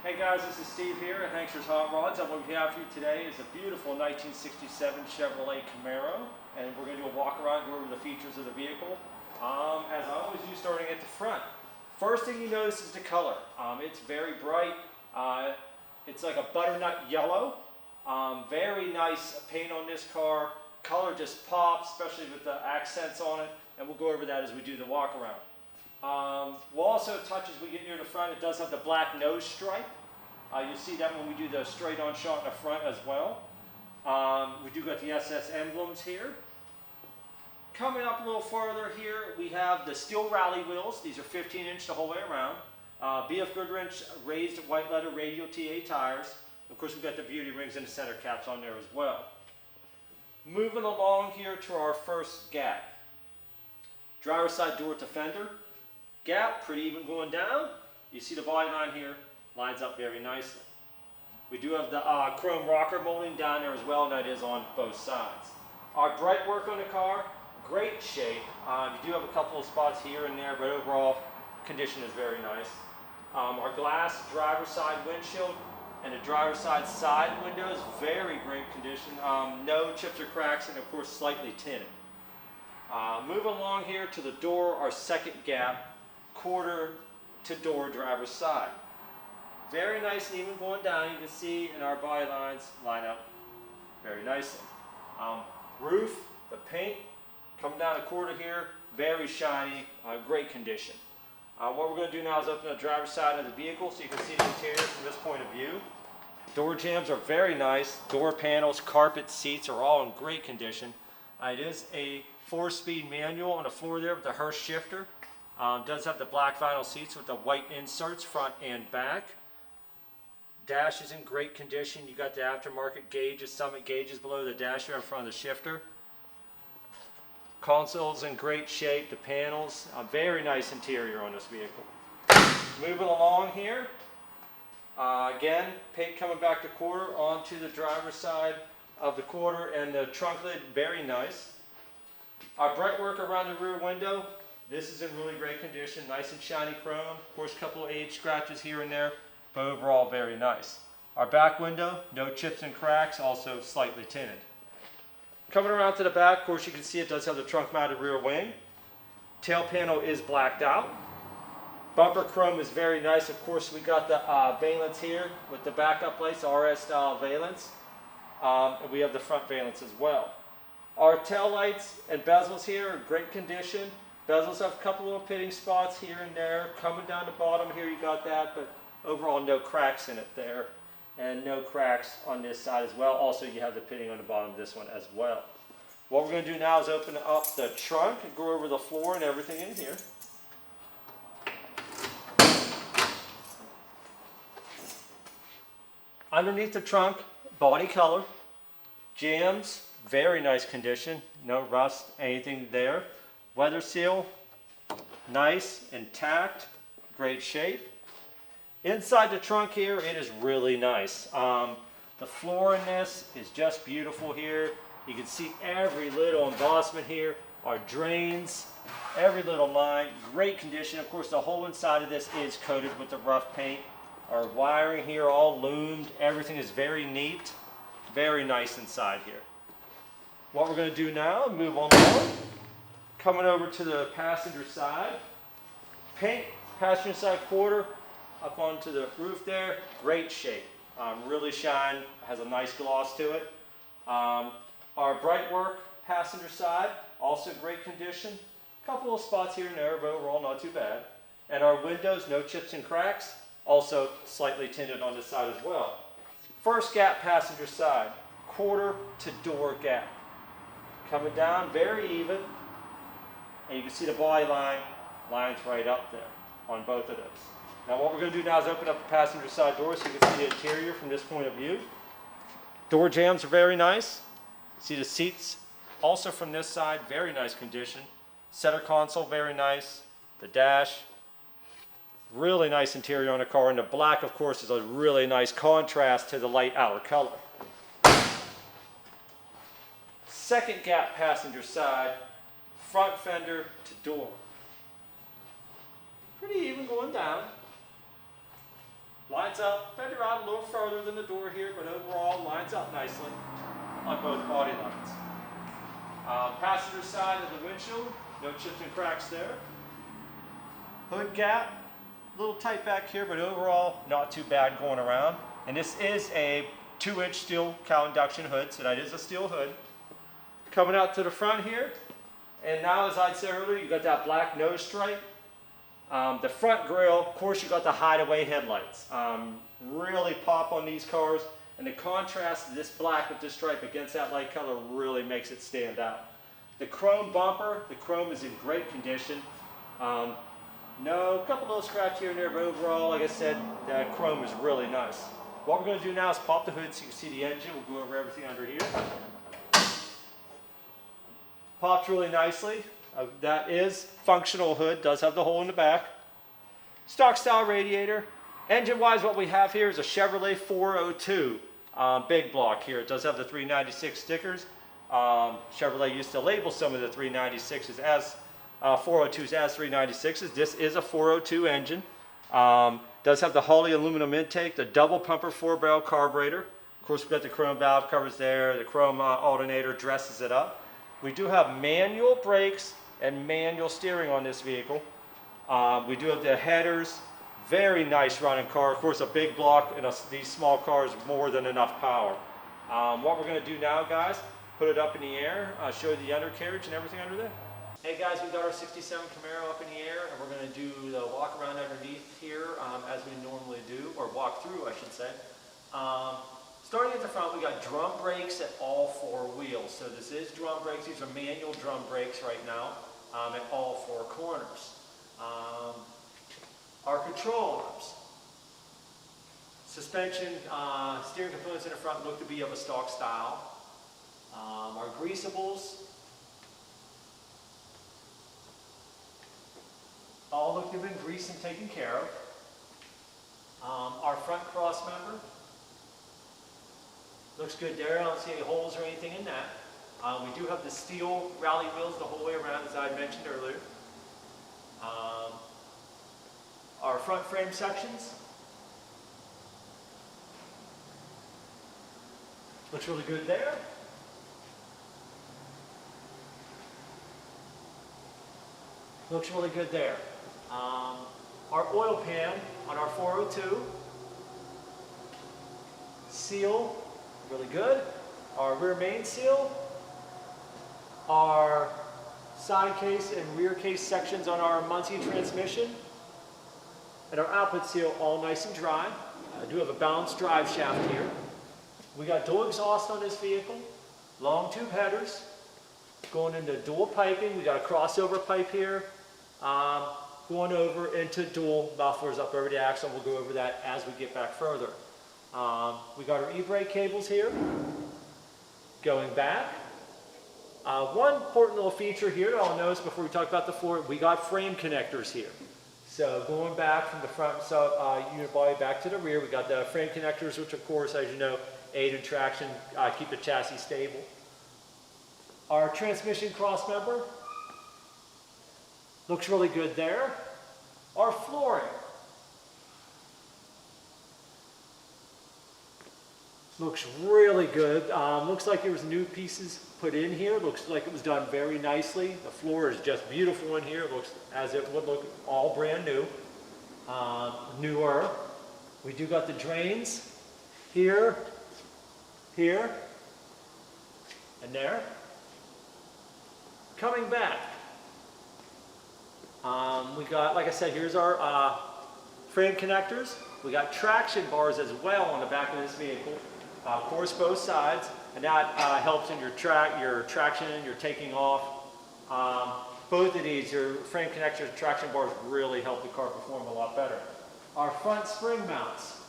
Hey guys, this is Steve here at Hankster's Hot Rods, and what we have for you today is a beautiful 1967 Chevrolet Camaro, and we're going to do a walk around and go over the features of the vehicle. As I always do, starting at the front. First thing you notice is the color. It's very bright. It's like a butternut yellow. Very nice paint on this car. Color just pops, especially with the accents on it, and we'll go over that as we do the walk around. We'll also touch as we get near the front. It does have the black nose stripe. You'll see that when we do the straight on shot in the front as well. We do got the SS emblems here. Coming up a little farther here, we have the steel rally wheels. These are 15-inch the whole way around. BFGoodrich raised white letter Radial TA tires. Of course, we've got the beauty rings and the center caps on there as well. Moving along here to our first gap. Driver's side door to fender. Gap, pretty even going down. You see the body line here, lines up very nicely. We do have the chrome rocker molding down there as well, and that is on both sides. Our bright work on the car, great shape. You do have a couple of spots here and there, but overall condition is very nice. Our glass driver's side windshield and the driver's side windows, very great condition. No chips or cracks, and of course slightly tinted. Moving along here to the door, our second gap, quarter to door driver's side. Very nice and even going down. You can see in our body lines line up very nicely. Roof, the paint coming down a quarter here, very shiny, great condition. What we're going to do now is open the driver's side of the vehicle so you can see the interior from this point of view. Door jambs are very nice. Door panels, carpet, seats are all in great condition. It is a 4-speed manual on the floor there with the Hurst shifter. Does have the black vinyl seats with the white inserts front and back. Dash is in great condition. You got the aftermarket gauges, summit gauges below the dash here in front of the shifter. Console's in great shape. The panels, a very nice interior on this vehicle. Moving along here, again, paint coming back to quarter onto the driver's side of the quarter, and the trunk lid, very nice. Our bright work around the rear window. This is in really great condition, nice and shiny chrome. Of course, a couple of age scratches here and there, but overall very nice. Our back window, no chips and cracks, also slightly tinted. Coming around to the back, of course you can see it does have the trunk mounted rear wing. Tail panel is blacked out. Bumper chrome is very nice. Of course, we got the valence here with the backup lights, RS style valence. And we have the front valence as well. Our tail lights and bezels here are in great condition. Bezels have a couple little pitting spots here and there. Coming down the bottom here, you got that, but overall no cracks in it there. And no cracks on this side as well. Also, you have the pitting on the bottom of this one as well. What we're going to do now is open up the trunk and go over the floor and everything in here. Underneath the trunk, body color, jambs, very nice condition, no rust, anything there. Weather seal, nice, intact, great shape. Inside the trunk here, it is really nice. The floor in this is just beautiful here. You can see every little embossment here, our drains, every little line, great condition. Of course, the whole inside of this is coated with the rough paint. Our wiring here all loomed. Everything is very neat, very nice inside here. What we're going to do now, move on along. Coming over to the passenger side, paint, passenger side quarter, up onto the roof there, great shape, really shine, has a nice gloss to it. Our bright work passenger side, also great condition. A couple of spots here and there, but overall not too bad. And our windows, no chips and cracks, also slightly tinted on this side as well. First gap passenger side, quarter to door gap. Coming down very even. And you can see the body line lines right up there on both of those. Now what we're going to do now is open up the passenger side door so you can see the interior from this point of view. Door jambs are very nice. See the seats also from this side, very nice condition. Center console, very nice. The dash, really nice interior on the car. And the black, of course, is a really nice contrast to the light outer color. Second gap passenger side, front fender to door. Pretty even going down. Lines up, bend around a little further than the door here, but overall lines up nicely on both body lines. Passenger side of the windshield, no chips and cracks there. Hood gap, a little tight back here, but overall not too bad going around. And this is a 2-inch steel Cowl induction hood, so that is a steel hood. Coming out to the front here, and now as I said earlier, you got that black nose stripe. The front grille, of course, you got the hideaway headlights. Really pop on these cars, and the contrast of this black with this stripe against that light color really makes it stand out. The chrome bumper, the chrome is in great condition. No, a couple little scratch here and there, but overall, like I said, the chrome is really nice. What we're going to do now is pop the hood so you can see the engine. We'll go over everything under here. Pops really nicely. That is functional hood, does have the hole in the back. Stock style radiator. Engine wise, what we have here is a Chevrolet 402 big block here. It does have the 396 stickers. Chevrolet used to label some of the 396s as 402s as 396s. This is a 402 engine. Does have the Holley aluminum intake, the double pumper 4-barrel carburetor. Of course, we've got the chrome valve covers there. The chrome alternator dresses it up. We do have manual brakes and manual steering on this vehicle. We do have the headers. Very nice running car. Of course, a big block in these small cars, more than enough power. What we're going to do now, guys, put it up in the air, show you the undercarriage and everything under there. Hey guys, we've got our 67 Camaro up in the air, and we're going to do the walk around underneath here as we normally do, or walk through I should say. Starting at the front, we got drum brakes at all 4 wheels. So this is drum brakes. These are manual drum brakes right now at all 4 corners. Our control arms. Suspension, steering components in the front look to be of a stock style. Our greasables all look to have been greased and taken care of. Our front cross member looks good there. I don't see any holes or anything in that. We do have the steel rally wheels the whole way around, as I mentioned earlier. Our front frame sections looks really good there. Looks really good there. Our oil pan on our 402 seal, really good. Our rear main seal, our side case and rear case sections on our Muncie transmission, and our output seal all nice and dry. I do have a balanced drive shaft here. We got dual exhaust on this vehicle, long tube headers, going into dual piping. We got a crossover pipe here, going over into dual mufflers up over the axle. We'll go over that as we get back further. We got our e-brake cables here, going back. One important little feature here that I'll notice before we talk about the floor, we got frame connectors here. So going back from the front unit body back to the rear, we got the frame connectors, which of course, as you know, aid in traction, keep the chassis stable. Our transmission cross member looks really good there. Our flooring looks really good. Looks like there was new pieces put in here. Looks like it was done very nicely. The floor is just beautiful in here. It looks as it would look all brand new, newer. We do got the drains here, here, and there. Coming back, we got, like I said, here's our frame connectors. We got traction bars as well on the back of this vehicle. Of course, both sides, and that helps in your traction, your taking off. Both of these, your frame connectors, traction bars really help the car perform a lot better. Our front spring mounts.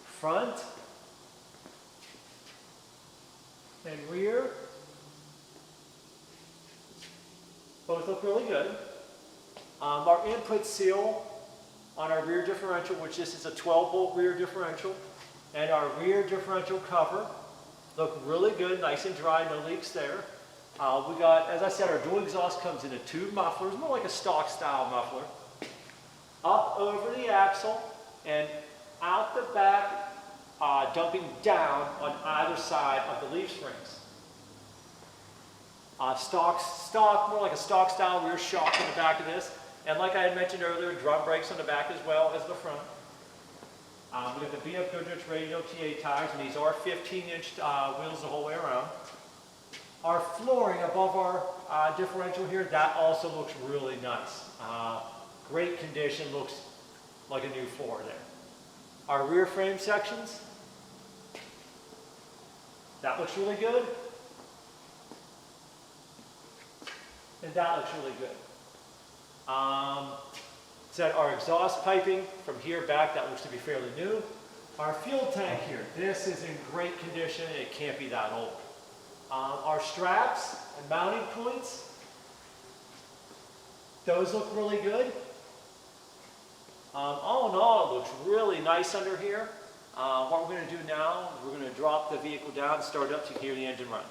Front and rear. Both look really good. Our input seal on our rear differential, which this is a 12-volt rear differential, and our rear differential cover look really good, nice and dry, no leaks there. We got, as I said, our dual exhaust comes in a tube muffler. It's more like a stock style muffler. Up over the axle and out the back, dumping down on either side of the leaf springs. More like a stock style rear shock in the back of this. And like I had mentioned earlier, drum brakes on the back as well as the front. We got the BFGoodrich Radial TA tires, and these are 15-inch wheels the whole way around. Our flooring above our differential here, that also looks really nice. Great condition, looks like a new floor there. Our rear frame sections, that looks really good. And that looks really good. Set our exhaust piping from here back, that looks to be fairly new. Our fuel tank here, this is in great condition, it can't be that old. Our straps and mounting points, those look really good. All in all, it looks really nice under here. What we're going to do now is we're going to drop the vehicle down and start it up so you can hear the engine run.